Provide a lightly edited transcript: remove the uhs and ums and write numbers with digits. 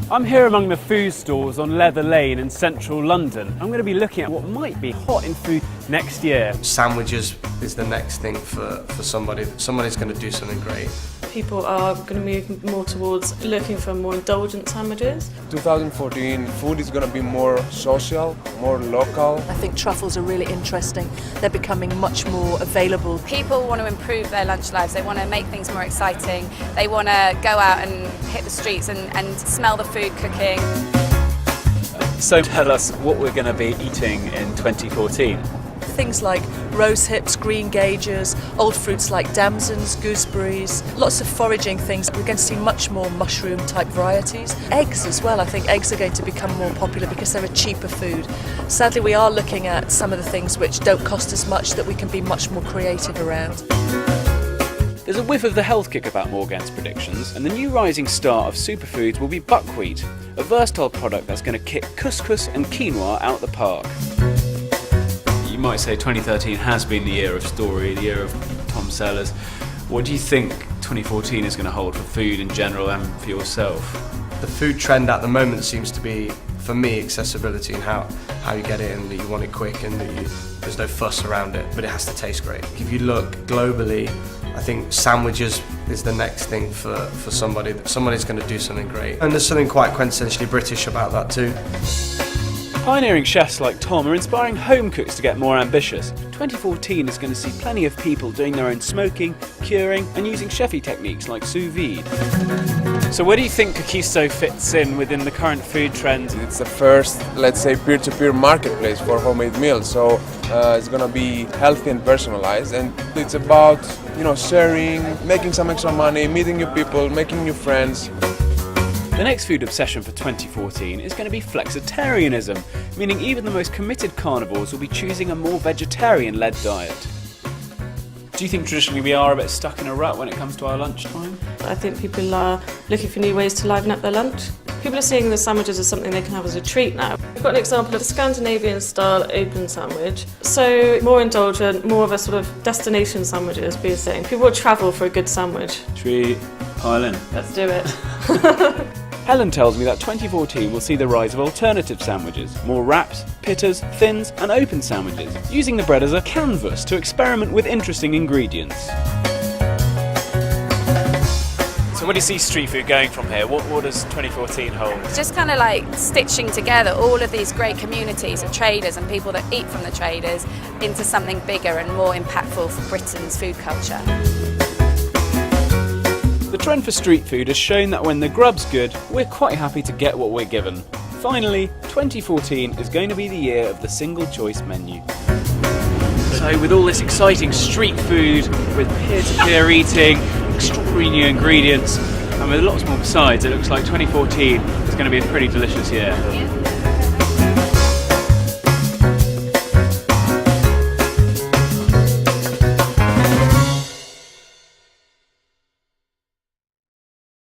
I'm here among the food stalls on Leather Lane in central London. I'm going to be looking at what might be hot in food next year. Sandwiches is the next thing for somebody. Somebody's going to do something great. People are going to move more towards looking for more indulgent sandwiches. 2014, food is going to be more social, more local. I think truffles are really interesting. They're becoming much more available. People want to improve their lunch lives. They want to make things more exciting. They want to go out and hit the streets and smell the food cooking. So tell us what we're going to be eating in 2014. Things like rose hips, green gagers, old fruits like damsons, gooseberries, lots of foraging things. We're going to see much more mushroom type varieties. Eggs as well. I think eggs are going to become more popular because they're a cheaper food. Sadly, we are looking at some of the things which don't cost as much that we can be much more creative around. There's a whiff of the health kick about Morgan's predictions, and the new rising star of superfoods will be buckwheat, a versatile product that's going to kick couscous and quinoa out the park. You might say 2013 has been the year of story, the year of Tom Sellers. What do you think 2014 is going to hold for food in general and for yourself? The food trend at the moment seems to be, for me, accessibility and how you get it and that you want it quick and that there's no fuss around it, but it has to taste great. If you look globally, I think sandwiches is the next thing for somebody. Somebody's going to do something great. And there's something quite quintessentially British about that too. Pioneering chefs like Tom are inspiring home cooks to get more ambitious. 2014 is going to see plenty of people doing their own smoking, curing and using chefy techniques like sous vide. So where do you think Coquisto fits in within the current food trends? It's the first, let's say, peer-to-peer marketplace for homemade meals. So it's going to be healthy and personalized, and it's about, sharing, making some extra money, meeting new people, making new friends. The next food obsession for 2014 is going to be flexitarianism, meaning even the most committed carnivores will be choosing a more vegetarian-led diet. Do you think traditionally we are a bit stuck in a rut when it comes to our lunchtime? I think people are looking for new ways to liven up their lunch. People are seeing the sandwiches as something they can have as a treat now. We've got an example of a Scandinavian-style open sandwich. So more indulgent, more of a sort of destination sandwich, as we were saying. People will travel for a good sandwich. Should we pile in? Let's do it. Helen tells me that 2014 will see the rise of alternative sandwiches, more wraps, pittas, thins and open sandwiches, using the bread as a canvas to experiment with interesting ingredients. So where do you see street food going from here? What does 2014 hold? Just kind of like stitching together all of these great communities of traders and people that eat from the traders into something bigger and more impactful for Britain's food culture. The trend for street food has shown that when the grub's good, we're quite happy to get what we're given. Finally, 2014 is going to be the year of the single-choice menu. So with all this exciting street food, with peer-to-peer eating, extraordinary new ingredients, and with lots more besides, it looks like 2014 is going to be a pretty delicious year.